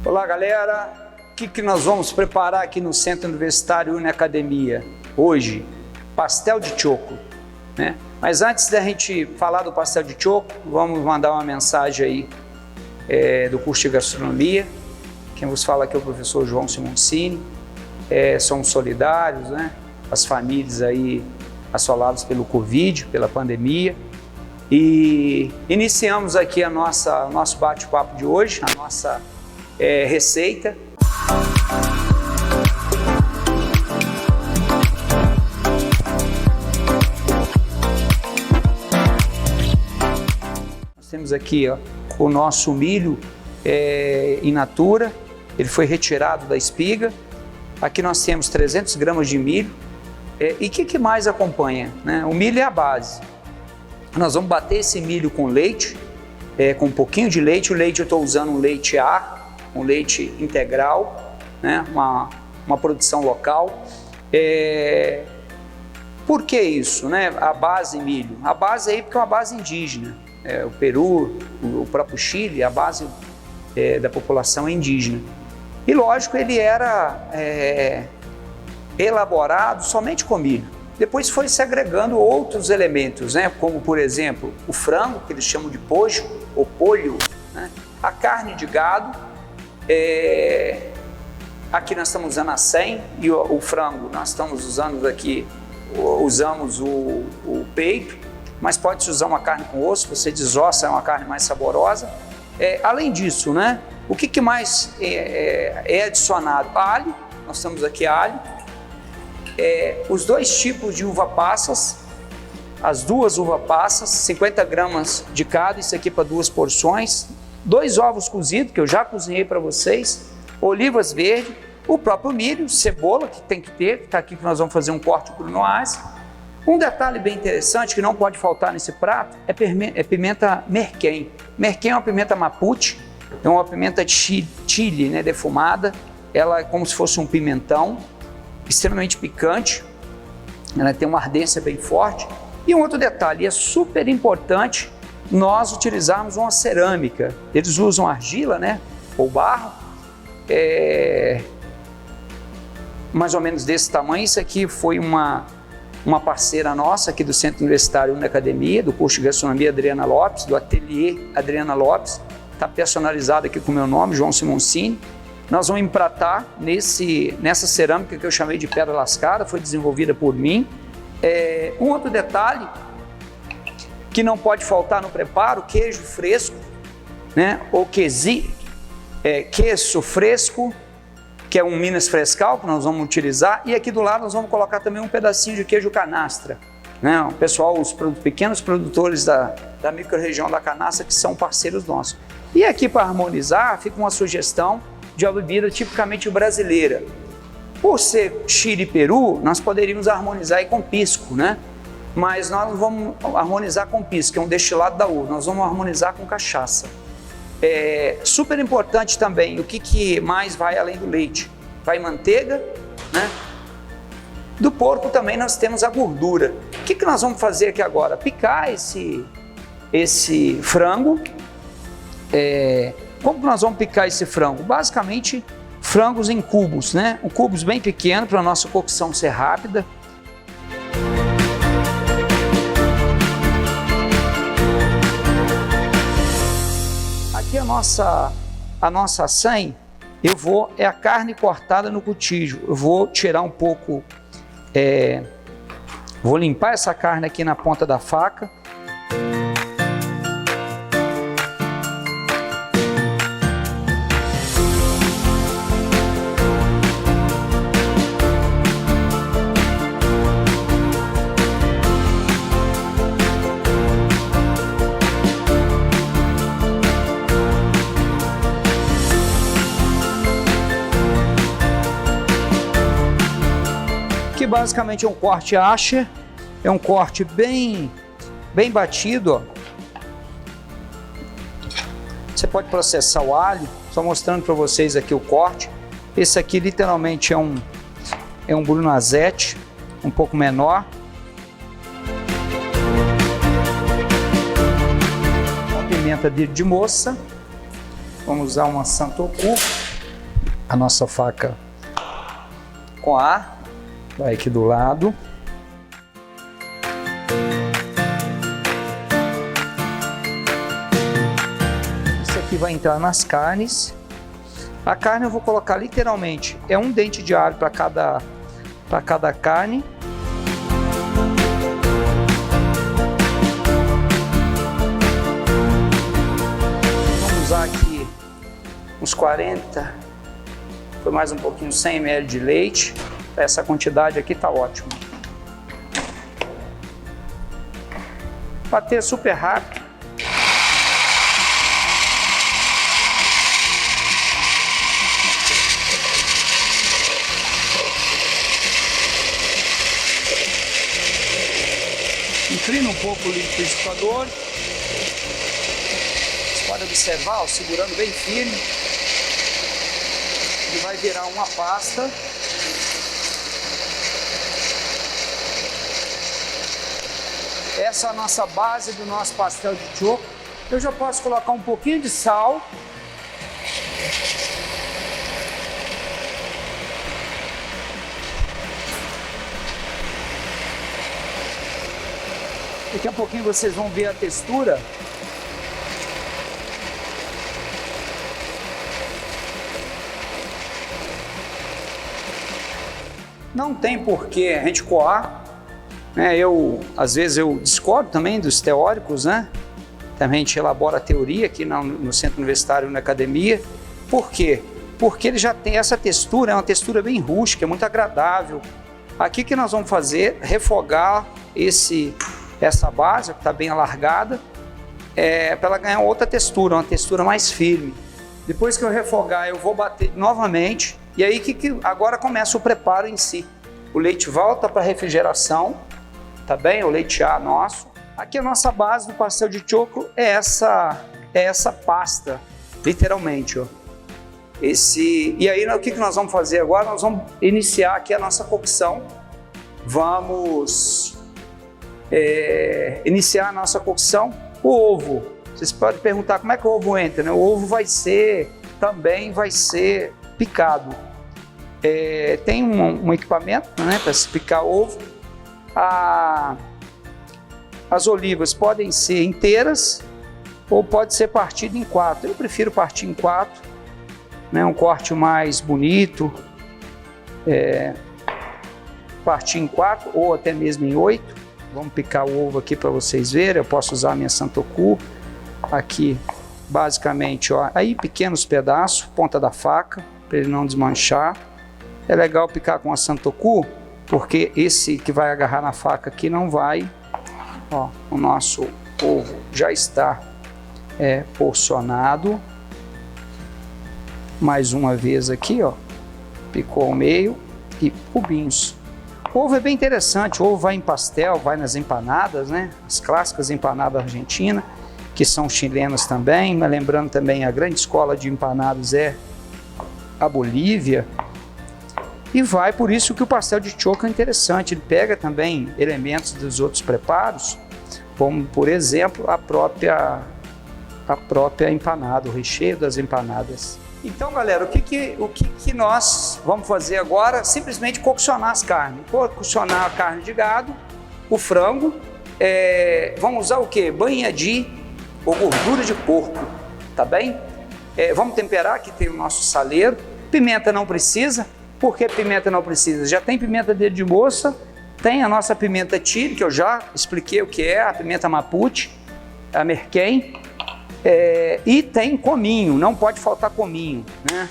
Olá, galera! O que nós vamos preparar aqui no Centro Universitário Uniacademia? Hoje, pastel de choco, né? Mas antes da gente falar do pastel de choco, vamos mandar uma mensagem aí do curso de gastronomia. Quem vos fala aqui é o professor João Simoncini. Somos solidários, né? As famílias aí assoladas pelo Covid, pela pandemia. E iniciamos aqui nosso bate-papo de hoje, a nossa receita. Nós temos aqui o nosso milho in natura, ele foi retirado da espiga. Aqui nós temos 300 gramas de milho. E o que mais acompanha, né? O milho é a base. Nós vamos bater esse milho com leite, com um pouquinho de leite. O leite eu estou usando um leite A, um leite integral, né? Uma produção local. Por que isso, né? A base milho? A base aí porque é uma base indígena. O Peru, o próprio Chile, a base da população é indígena. E lógico, ele era elaborado somente com milho. Depois foi se agregando outros elementos, né? Como por exemplo o frango, que eles chamam de pojo ou polho, né? A carne de gado. Aqui nós estamos usando a 100 e o frango nós estamos usando usamos o peito, mas pode-se usar uma carne com osso, você desossa, é uma carne mais saborosa. Além disso, né? O que mais é adicionado? Alho, nós temos aqui alho, os dois tipos de uva passas, as duas uva passas, 50 gramas de cada, isso aqui para 2 porções, 2 ovos cozidos, que eu já cozinhei para vocês, olivas verdes, o próprio milho, cebola, que tem que ter, está aqui que nós vamos fazer um corte crunoise. Um detalhe bem interessante que não pode faltar nesse prato é pimenta merquém. Merquém é uma pimenta mapuche, é uma pimenta chile, né, defumada. Ela é como se fosse um pimentão, extremamente picante. Ela tem uma ardência bem forte. E um outro detalhe, é super importante nós utilizarmos uma cerâmica. Eles usam argila, né, ou barro, mais ou menos desse tamanho. Isso aqui foi uma parceira nossa aqui do Centro Universitário Uniacademia, do curso de gastronomia, Adriana Lopes, do ateliê Adriana Lopes. Está personalizado aqui com o meu nome, João Simoncini. Nós vamos empratar nessa cerâmica que eu chamei de pedra lascada, foi desenvolvida por mim. Um outro detalhe que não pode faltar no preparo, queijo fresco, né? Ou queijo fresco, que é um Minas Frescal, que nós vamos utilizar. E aqui do lado nós vamos colocar também um pedacinho de queijo canastra, né? O pessoal, os pequenos produtores da micro-região da Canastra, que são parceiros nossos. E aqui, para harmonizar, fica uma sugestão de uma bebida tipicamente brasileira. Por ser Chile e Peru, nós poderíamos harmonizar aí com pisco, né? Mas nós não vamos harmonizar com pisco, que é um destilado da uva, nós vamos harmonizar com cachaça. Super importante também, o que mais vai além do leite? Vai manteiga, né? Do porco também nós temos a gordura. O que nós vamos fazer aqui agora? Picar esse frango. Como que nós vamos picar esse frango? Basicamente, frangos em cubos, né? Cubos bem pequenos para a nossa cocção ser rápida. Aqui a nossa 100, é a carne cortada no cutígio. Eu vou tirar um pouco, vou limpar essa carne aqui na ponta da faca. Que basicamente é um corte Asher, é um corte bem batido, ó. Você pode processar o alho, só mostrando para vocês aqui o corte. Esse aqui literalmente é um brunazete, um pouco menor. Uma pimenta de moça, vamos usar uma santoku. a nossa faca com ar, vai aqui do lado. Isso aqui vai entrar nas carnes. A carne eu vou colocar literalmente, é um dente de alho para cada carne. Vamos usar aqui uns 40, foi mais um pouquinho, 100 ml de leite. Essa quantidade aqui tá ótima. Bater super rápido. Inclina um pouco o liquidificador. Você pode observar, ó, segurando bem firme. Ele vai virar uma pasta. Essa é a nossa base do nosso pastel de choco. Eu já posso colocar um pouquinho de sal. Daqui a pouquinho vocês vão ver a textura. Não tem porquê a gente coar, né? Às vezes eu discordo também dos teóricos, né? Também a gente elabora a teoria aqui no Centro Universitário, na academia. Por quê? Porque ele já tem essa textura, é uma textura bem rústica, é muito agradável. Aqui que nós vamos fazer, refogar essa base, que está bem alargada, para ela ganhar outra textura, uma textura mais firme. Depois que eu refogar, eu vou bater novamente, e aí agora começa o preparo em si. O leite volta para refrigeração, tá bem? O leite A nosso. Aqui a nossa base do pastel de choco é essa pasta, literalmente, ó. E aí o que nós vamos fazer agora? Nós vamos iniciar aqui a nossa cocção. Vamos iniciar a nossa cocção. O ovo, vocês podem perguntar como é que o ovo entra, né? O ovo também vai ser picado. Tem um equipamento, né, para se picar ovo. As olivas podem ser inteiras ou pode ser partido em 4. Eu prefiro partir em 4, né, um corte mais bonito. Partir em 4 ou até mesmo em 8. Vamos picar o ovo aqui para vocês verem. Eu posso usar a minha santoku aqui, basicamente, ó, aí pequenos pedaços, ponta da faca, para ele não desmanchar. É legal picar com a santoku, porque esse que vai agarrar na faca aqui não vai. Ó, o nosso ovo já está porcionado. Mais uma vez aqui, ó, picou ao meio e cubinhos. O ovo é bem interessante, o ovo vai em pastel, vai nas empanadas, né? As clássicas empanadas argentinas, que são chilenas também, mas lembrando também a grande escola de empanadas é a Bolívia. E vai, por isso que o pastel de choco é interessante, ele pega também elementos dos outros preparos, como por exemplo a própria empanada, o recheio das empanadas. Então, galera, o que nós vamos fazer agora? Simplesmente coccionar as carnes. Coccionar a carne de gado, o frango. Vamos usar o que? Banha ou gordura de porco, tá bem? Vamos temperar, aqui tem o nosso saleiro. Pimenta não precisa. Por que pimenta não precisa? Já tem pimenta dedo de moça, tem a nossa pimenta chile, que eu já expliquei o que é, a pimenta mapuche, a merquém. E tem cominho, não pode faltar cominho, né?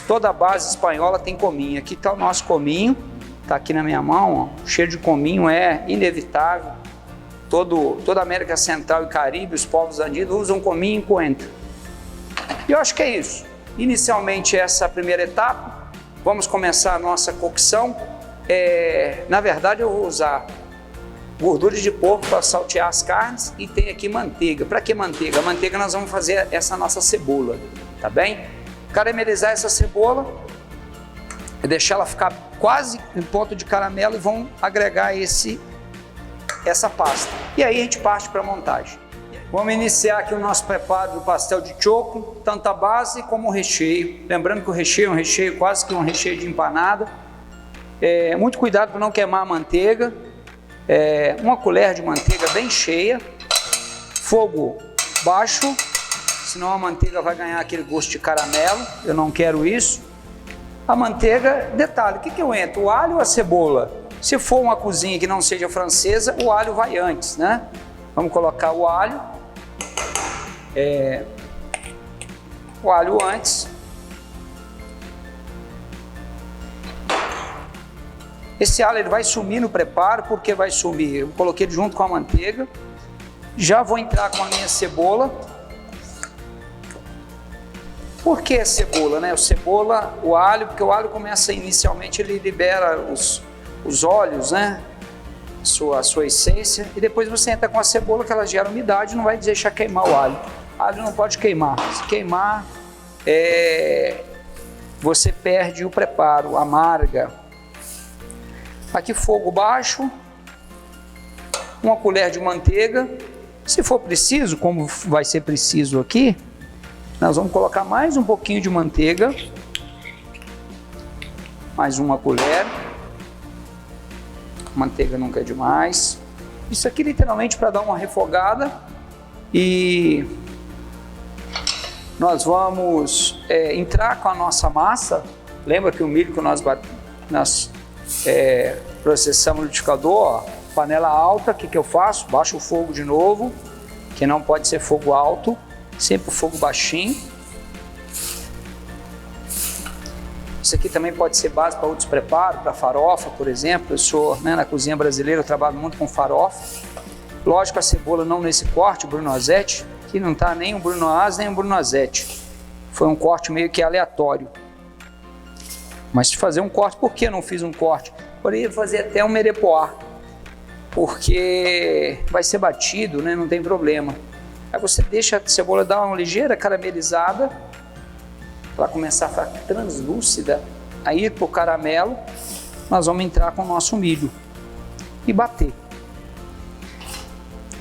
Toda a base espanhola tem cominho. Aqui está o nosso cominho, está aqui na minha mão, ó. O cheiro de cominho é inevitável. Toda a América Central e Caribe, os povos andinos usam cominho e coentro. E eu acho que é isso. Inicialmente essa primeira etapa, vamos começar a nossa cocção. Na verdade eu vou usar gordura de porco para saltear as carnes e tem aqui manteiga. Para que manteiga? A manteiga nós vamos fazer essa nossa cebola, tá bem? Caramelizar essa cebola, deixar ela ficar quase em ponto de caramelo e vamos agregar essa pasta. E aí a gente parte para a montagem. Vamos iniciar aqui o nosso preparo do pastel de choco, tanto a base como o recheio. Lembrando que o recheio é um recheio quase que um recheio de empanada. Muito cuidado para não queimar a manteiga. Uma colher de manteiga bem cheia, fogo baixo, senão a manteiga vai ganhar aquele gosto de caramelo. Eu não quero isso. A manteiga, detalhe, o que eu entro? O alho ou a cebola? Se for uma cozinha que não seja francesa, o alho vai antes, né? Vamos colocar o alho. O alho antes. Esse alho ele vai sumir no preparo, porque vai sumir. Eu coloquei ele junto com a manteiga. Já vou entrar com a minha cebola. Por que a cebola, né? O alho, porque o alho começa inicialmente, ele libera os óleos, né? A sua essência, e depois você entra com a cebola, que ela gera umidade, não vai deixar queimar o alho. O alho não pode queimar. Se queimar, você perde o preparo, amarga. Aqui fogo baixo, uma colher de manteiga. Se for preciso, como vai ser preciso aqui, nós vamos colocar mais um pouquinho de manteiga, mais uma colher. Manteiga nunca é demais. Isso aqui literalmente para dar uma refogada. E nós vamos entrar com a nossa massa. Lembra que o milho que nós processamos no liquidificador, ó, panela alta, o que eu faço? Baixo o fogo de novo, que não pode ser fogo alto, sempre o fogo baixinho. Isso aqui também pode ser base para outros preparos, para farofa, por exemplo. Eu sou, na cozinha brasileira, eu trabalho muito com farofa. Lógico, a cebola não nesse corte, o brunoise, que não está nem um brunoise nem um brunoise. Foi um corte meio que aleatório. Mas se fazer um corte, por que eu não fiz um corte? Poderia fazer até um mirepoix, porque vai ser batido, né? Não tem problema. Aí você deixa a cebola dar uma ligeira caramelizada, ela começar a ficar translúcida, aí para o caramelo, nós vamos entrar com o nosso milho e bater.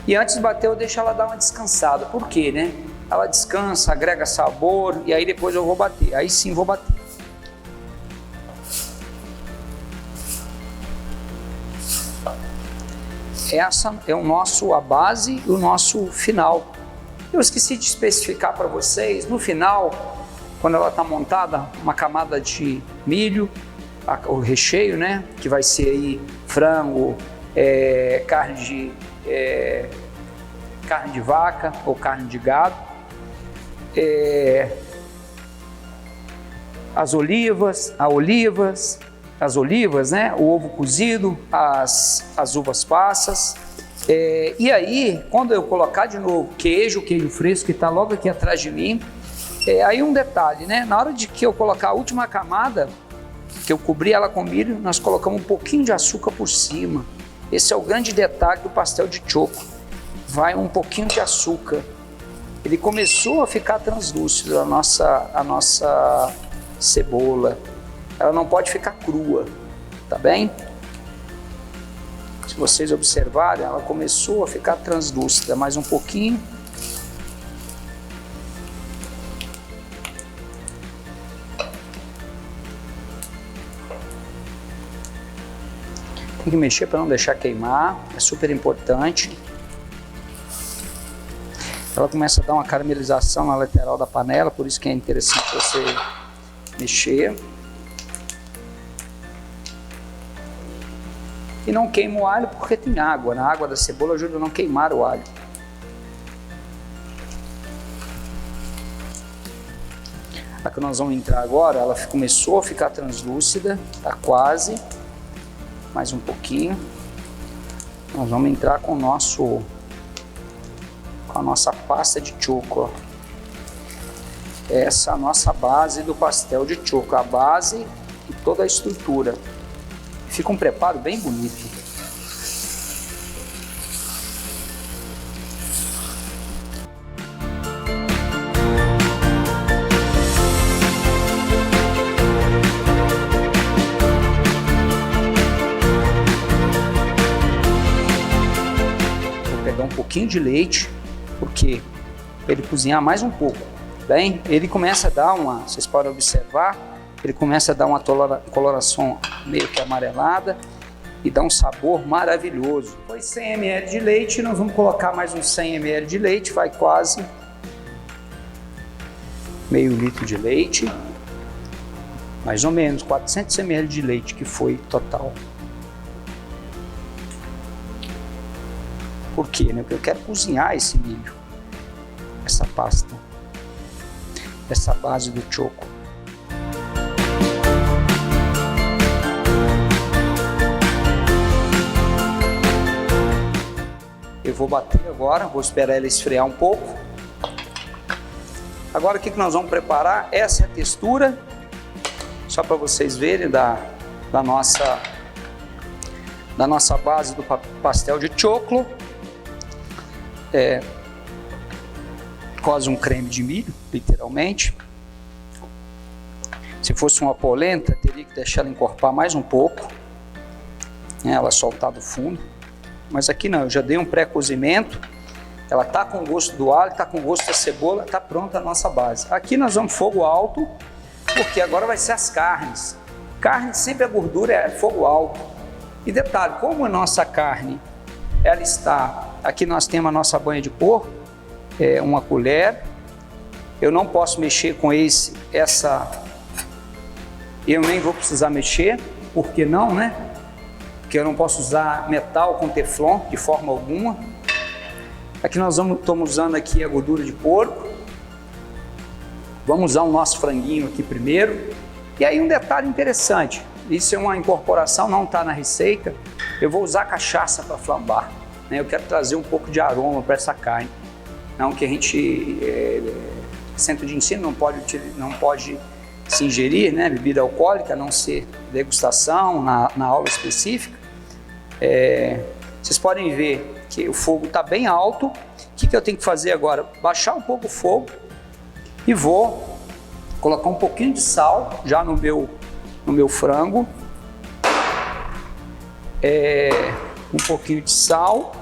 E antes de bater, eu deixo ela dar uma descansada. Por quê, né? Ela descansa, agrega sabor, e aí depois eu vou bater. Aí sim vou bater. Essa é a base e o nosso final. Eu esqueci de especificar para vocês, no final, quando ela está montada, uma camada de milho, o recheio, né? Que vai ser aí frango, carne de vaca ou carne de gado, as olivas, né? O ovo cozido, as uvas passas. E aí, quando eu colocar de novo queijo fresco que está logo aqui atrás de mim, aí um detalhe, né? Na hora de que eu colocar a última camada, que eu cobri ela com milho, nós colocamos um pouquinho de açúcar por cima. Esse é o grande detalhe do pastel de choco. Vai um pouquinho de açúcar. Ele começou a ficar translúcido, a nossa cebola. Ela não pode ficar crua, tá bem? Se vocês observarem, ela começou a ficar translúcida, mais um pouquinho. Tem que mexer para não deixar queimar, é super importante. Ela começa a dar uma caramelização na lateral da panela, por isso que é interessante você mexer. E não queima o alho porque tem água. A água da cebola ajuda a não queimar o alho. A que nós vamos entrar agora, ela começou a ficar translúcida, tá quase. Mais um pouquinho. Nós vamos entrar com a nossa pasta de choco, ó. Essa é a nossa base do pastel de choco, a base e toda a estrutura. Fica um preparo bem bonito. Vou pegar um pouquinho de leite porque ele cozinhar mais um pouco. Bem, ele começa a dar uma, vocês podem observar, ele começa a dar uma coloração meio que amarelada e dá um sabor maravilhoso. Foi 100 ml de leite, nós vamos colocar mais uns 100 ml de leite, vai quase meio litro de leite, mais ou menos 400 ml de leite que foi total. Por quê? Né? Porque eu quero cozinhar esse milho, essa pasta, essa base do choco. Eu vou bater agora, vou esperar ela esfriar um pouco. Agora o que nós vamos preparar? Essa é a textura, só para vocês verem da nossa base do pastel de choclo. Quase um creme de milho, literalmente. Se fosse uma polenta, teria que deixar ela encorpar mais um pouco, né, ela soltar do fundo. Mas aqui não, eu já dei um pré-cozimento, ela está com o gosto do alho, está com o gosto da cebola, está pronta a nossa base. Aqui nós vamos fogo alto, porque agora vai ser as carnes. Carne, sempre a gordura é fogo alto. E detalhe, como a nossa carne, ela está, aqui nós temos a nossa banha de porco, uma colher, eu não posso mexer com eu nem vou precisar mexer, por que não, né? Porque eu não posso usar metal com teflon de forma alguma. Aqui nós estamos usando aqui a gordura de porco. Vamos usar o nosso franguinho aqui primeiro. E aí um detalhe interessante, isso é uma incorporação, não está na receita, eu vou usar cachaça para flambar, né? Eu quero trazer um pouco de aroma para essa carne. Não que a gente, centro de ensino não pode se ingerir, né, bebida alcoólica, a não ser degustação na aula específica. Vocês podem ver que o fogo está bem alto. O que eu tenho que fazer agora? Baixar um pouco o fogo e vou colocar um pouquinho de sal já no meu frango. Um pouquinho de sal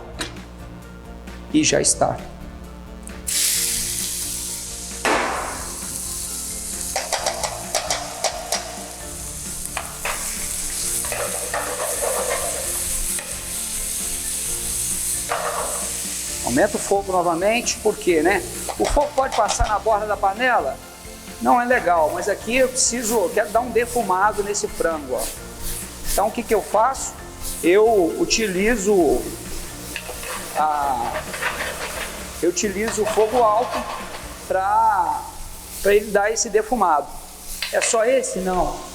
e já está. Aumenta o fogo novamente, porque, né? O fogo pode passar na borda da panela, não é legal, mas aqui eu quero dar um defumado nesse frango, ó. Então o que eu faço? Eu utilizo o fogo alto para ele dar esse defumado. É só esse? Não.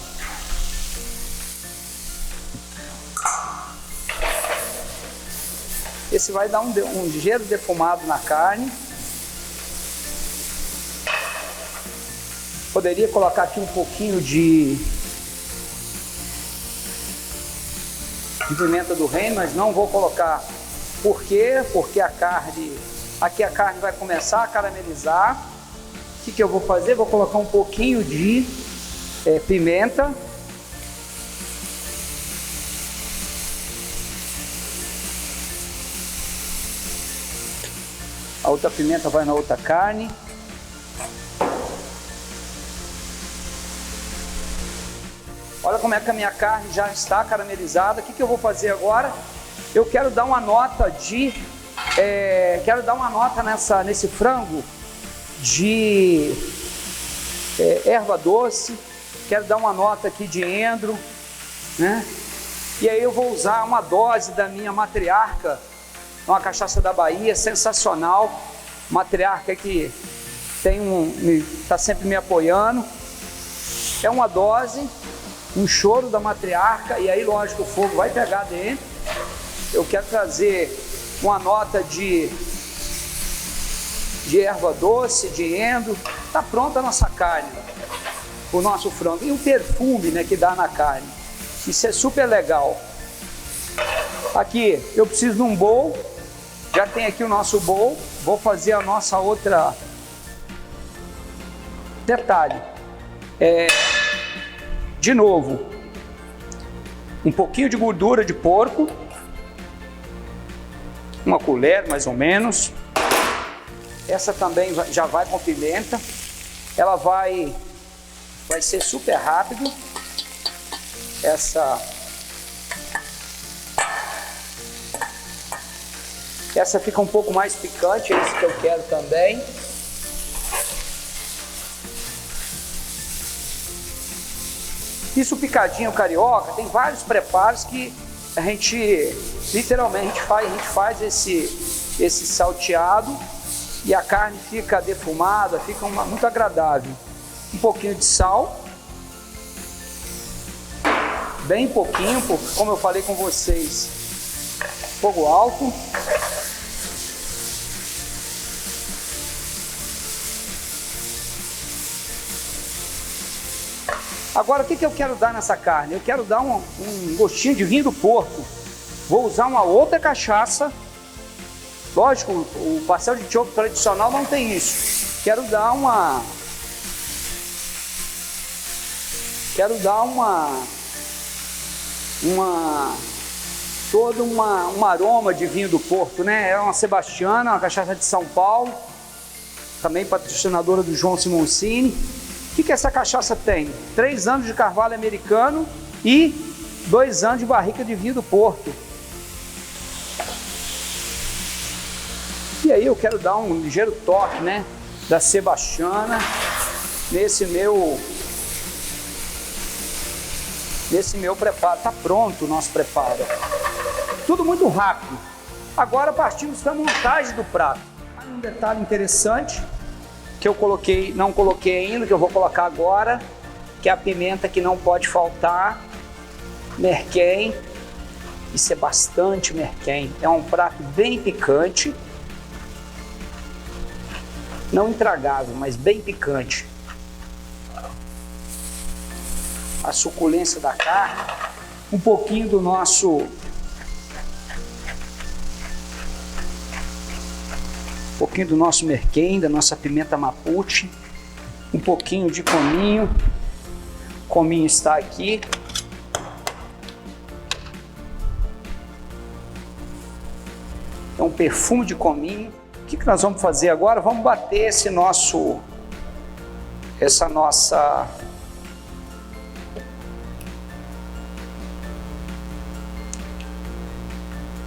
Esse vai dar um ligeiro defumado na carne. Poderia colocar aqui um pouquinho de pimenta do reino, mas não vou colocar. Por quê? Porque aqui a carne vai começar a caramelizar. O que eu vou fazer? Vou colocar um pouquinho de pimenta. A outra pimenta vai na outra carne. Olha como é que a minha carne já está caramelizada. O que eu vou fazer agora? Eu quero dar uma nota nesse frango de erva doce. Quero dar uma nota aqui de endro, né? E aí eu vou usar uma dose da minha matriarca, uma cachaça da Bahia, sensacional. Matriarca que está sempre me apoiando. É uma dose, um choro da matriarca, e aí lógico o fogo vai pegar dentro. Eu quero trazer uma nota de erva doce, de endro. Está pronta a nossa carne, o nosso frango. E o perfume, né, que dá na carne. Isso é super legal. Aqui eu preciso de um bowl. Já tem aqui o nosso bowl. Vou fazer a nossa outra. Detalhe. De novo, um pouquinho de gordura de porco. Uma colher mais ou menos. Essa também já vai com pimenta. Ela vai ser super rápido. Essa fica um pouco mais picante, é isso que eu quero também. Isso picadinho carioca, tem vários preparos que a gente literalmente a gente faz esse salteado e a carne fica defumada, fica muito agradável. Um pouquinho de sal, bem pouquinho, porque, como eu falei com vocês, fogo alto. Agora, o que eu quero dar nessa carne? Eu quero dar um gostinho de vinho do Porto. Vou usar uma outra cachaça. Lógico, o pastel de choco tradicional não tem isso. Quero dar um aroma de vinho do Porto, né? É uma Sebastiana, uma cachaça de São Paulo, também patrocinadora do João Simoncini. O que essa cachaça tem? 3 anos de carvalho americano e 2 anos de barrica de vinho do Porto. E aí eu quero dar um ligeiro toque, né, da Sebastiana nesse meu preparo. Tá pronto o nosso preparo. Tudo muito rápido. Agora partimos para a montagem do prato. Aí um detalhe interessante que eu não coloquei ainda, que eu vou colocar agora, que é a pimenta que não pode faltar, merquém. Isso é bastante merquém. É um prato bem picante, não intragável, mas bem picante. A suculência da carne, um pouquinho do nosso merquém, da nossa pimenta mapuche, um pouquinho de cominho. O cominho está aqui. É um perfume de cominho. O que nós vamos fazer agora? Vamos bater essa nossa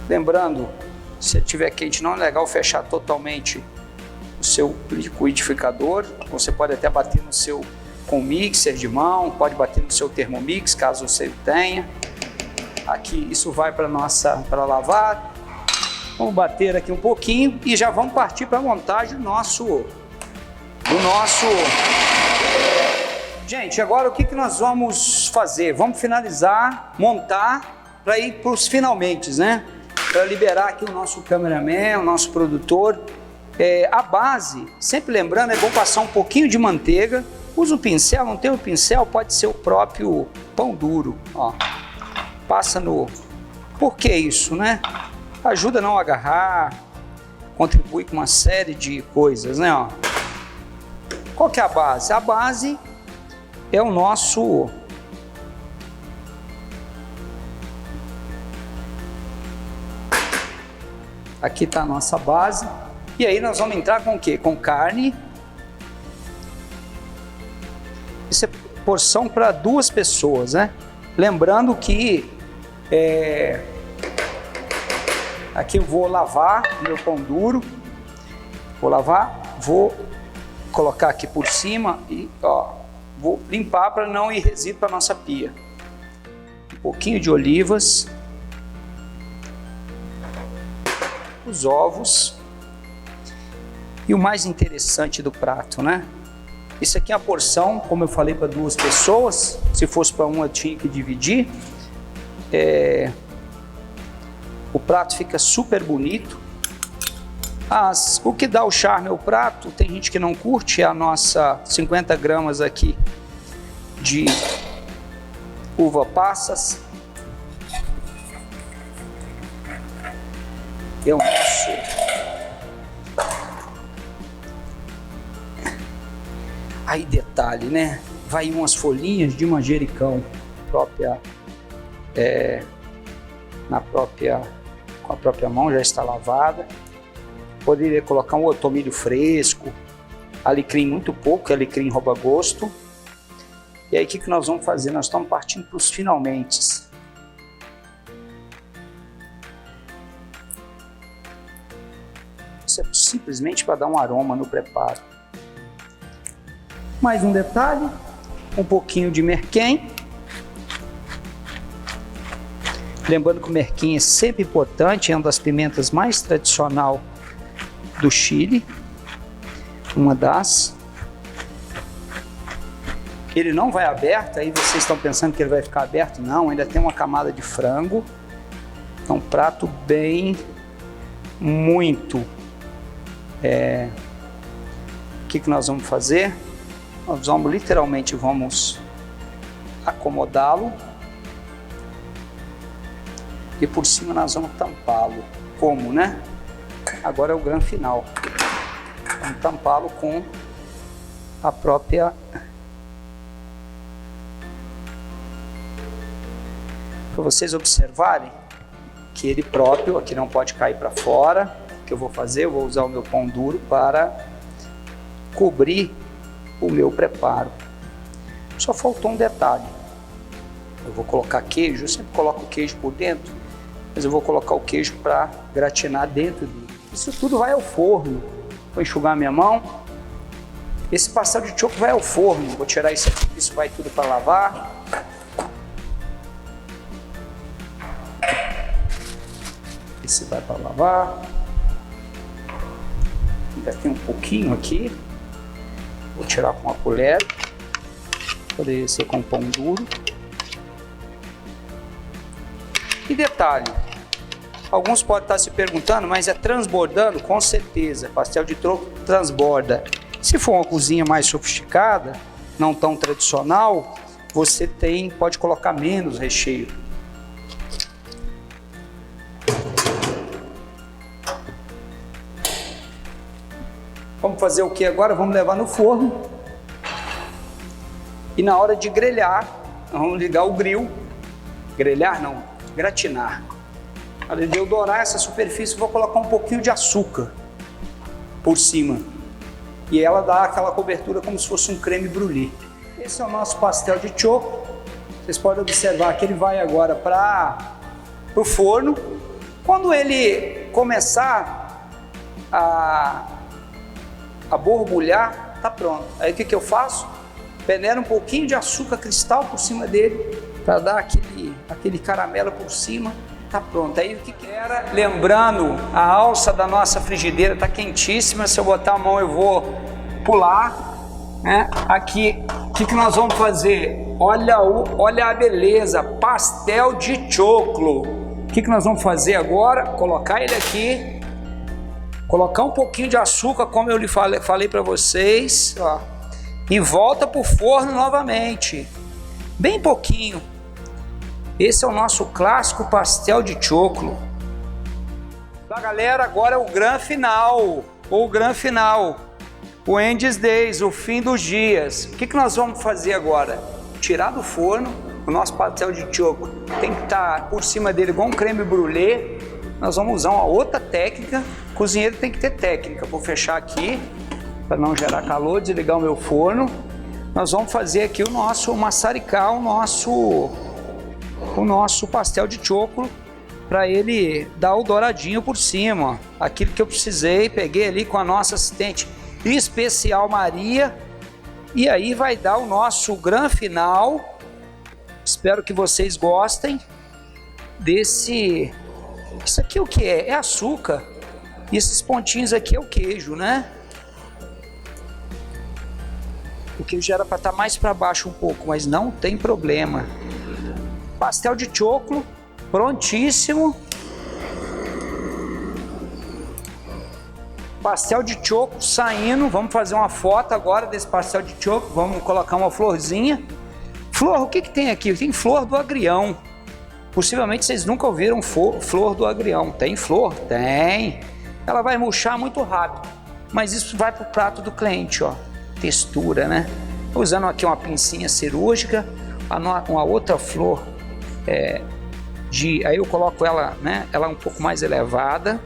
lembrando, se tiver quente, não é legal fechar totalmente o seu liquidificador. Você pode até bater no seu com mixer de mão, pode bater no seu Thermomix, caso você tenha. Aqui isso vai para lavar. Vamos bater aqui um pouquinho e já vamos partir para a montagem do nosso. Gente, agora o que nós vamos fazer? Vamos finalizar, montar para ir para os finalmente, né? Para liberar aqui o nosso cameraman, o nosso produtor. A base, sempre lembrando, é bom passar um pouquinho de manteiga. Usa um pincel, não tem um pincel, pode ser o próprio pão duro. Ó. Passa no... Por que isso, né? Ajuda a não agarrar, contribui com uma série de coisas, né? Ó. Qual que é a base? A base é o nosso... Aqui está a nossa base. E aí nós vamos entrar com o quê? Com carne. Isso é porção para 2 pessoas, né? Lembrando que aqui eu vou lavar meu pão duro. Vou colocar aqui por cima e ó, vou limpar para não ir resíduo para nossa pia. Um pouquinho de olivas. Os ovos e o mais interessante do prato, né? Isso aqui é a porção, como eu falei, para 2 pessoas. Se fosse para uma, eu tinha que dividir. O prato fica super bonito. O que dá o charme ao prato, tem gente que não curte, é a nossa 50 gramas aqui de uva passas. É o nosso aí detalhe, né? Vai umas folhinhas de manjericão própria, com a própria mão, já está lavada. Poderia colocar um tomilho fresco, alecrim muito pouco, alecrim rouba gosto. E aí o que nós vamos fazer? Nós estamos partindo para os finalmente. Isso é simplesmente para dar um aroma no preparo. Mais um detalhe, um pouquinho de merquém. Lembrando que o merquém é sempre importante, é uma das pimentas mais tradicionais do Chile. Uma das. Ele não vai aberto, aí vocês estão pensando que ele vai ficar aberto. Não, ainda tem uma camada de frango. É um prato bem, muito. O que nós vamos fazer? Nós vamos literalmente acomodá-lo e por cima nós vamos tampá-lo. Como, né? Agora é o grande final. Vamos tampá-lo com a própria... Para vocês observarem que ele próprio aqui não pode cair para fora. O que eu vou fazer? Eu vou usar o meu pão duro para cobrir o meu preparo. Só faltou um detalhe. Eu vou colocar queijo, eu sempre coloco o queijo por dentro, mas eu vou colocar o queijo para gratinar dentro dele. Isso tudo vai ao forno. Vou enxugar minha mão. Esse pastel de choco vai ao forno. Vou tirar isso aqui, isso vai tudo para lavar. Esse vai para lavar. Ainda tem um pouquinho aqui. Vou tirar com uma colher. Poderia ser com pão duro. E detalhe, alguns podem estar se perguntando, mas é transbordando? Com certeza, pastel de choco transborda. Se for uma cozinha mais sofisticada, não tão tradicional, você pode colocar menos recheio. Vamos fazer o que agora? Vamos levar no forno. E na hora de grelhar, vamos ligar o grill. Grelhar não, gratinar. Na hora de eu dourar essa superfície, vou colocar um pouquinho de açúcar por cima. E ela dá aquela cobertura como se fosse um creme brulee. Esse é o nosso pastel de choco. Vocês podem observar que ele vai agora para o forno. Quando ele começar a borbulhar, tá pronto. Aí o que eu faço? Peneiro um pouquinho de açúcar cristal por cima dele, para dar aquele caramelo por cima, tá pronto. Aí o que era? Lembrando, a alça da nossa frigideira tá quentíssima, se eu botar a mão eu vou pular, né? Aqui, o que nós vamos fazer? Olha a beleza, pastel de choclo. O que nós vamos fazer agora? Colocar ele aqui, colocar um pouquinho de açúcar, como eu lhe falei para vocês, ó, e volta para o forno novamente, bem pouquinho. Esse é o nosso clássico pastel de choclo. Tá, galera, agora é o grande final, o End's Days, o fim dos dias. O que nós vamos fazer agora? Tirar do forno o nosso pastel de choclo, tem que estar por cima dele igual um creme brulee. Nós vamos usar uma outra técnica. O cozinheiro tem que ter técnica. Vou fechar aqui para não gerar calor, desligar o meu forno. Nós vamos fazer aqui o nosso maçaricar, o nosso pastel de choclo, para ele dar o douradinho por cima. Aquilo que eu precisei, peguei ali com a nossa assistente especial Maria, e aí vai dar o nosso grande final. Espero que vocês gostem desse. Isso aqui o que é? É açúcar. E esses pontinhos aqui é o queijo, né? O queijo era para estar mais para baixo um pouco, mas não tem problema. Pastel de choclo, prontíssimo. Pastel de choclo saindo. Vamos fazer uma foto agora desse pastel de choclo. Vamos colocar uma florzinha. Flor, o que tem aqui? Tem flor do agrião. Possivelmente vocês nunca ouviram flor do agrião. Tem flor? Tem. Ela vai murchar muito rápido, mas isso vai para o prato do cliente, ó. Textura, né? Usando aqui uma pincinha cirúrgica, uma outra flor aí eu coloco ela, né? Ela um pouco mais elevada.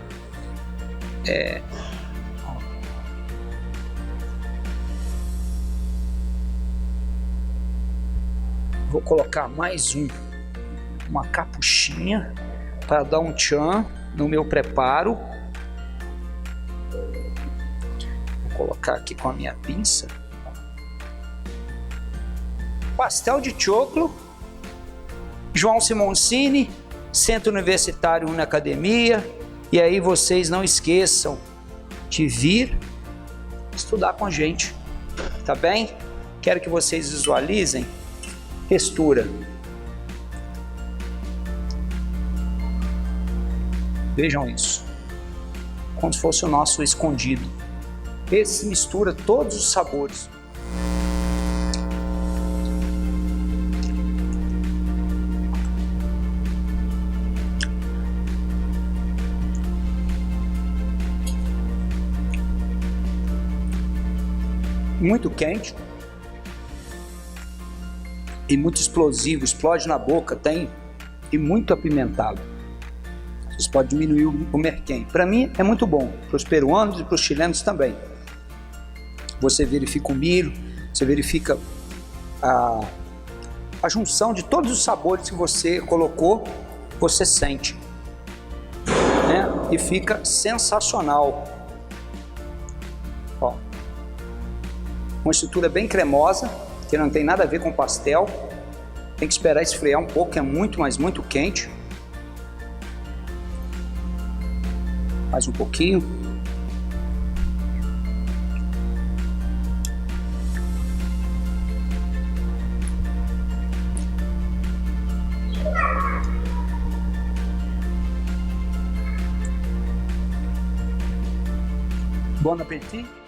Vou colocar mais uma capuchinha para dar um tchan no meu preparo. Vou colocar aqui com a minha pinça. Pastel de choclo, João Simoncini, Centro Universitário Uniacademia. E aí vocês não esqueçam de vir estudar com a gente, tá bem? Quero que vocês visualizem textura. Vejam isso, como se fosse o nosso escondido. Esse mistura todos os sabores. Muito quente e muito explosivo, explode na boca, tem, e muito apimentado. Vocês podem diminuir o merquém. Para mim é muito bom, para os peruanos e para os chilenos também. Você verifica o milho, você verifica a junção de todos os sabores que você colocou, você sente, né? E fica sensacional. Ó, uma estrutura bem cremosa, que não tem nada a ver com pastel. Tem que esperar esfriar um pouco, é muito, mas muito quente. Mais um pouquinho. Bom apetite.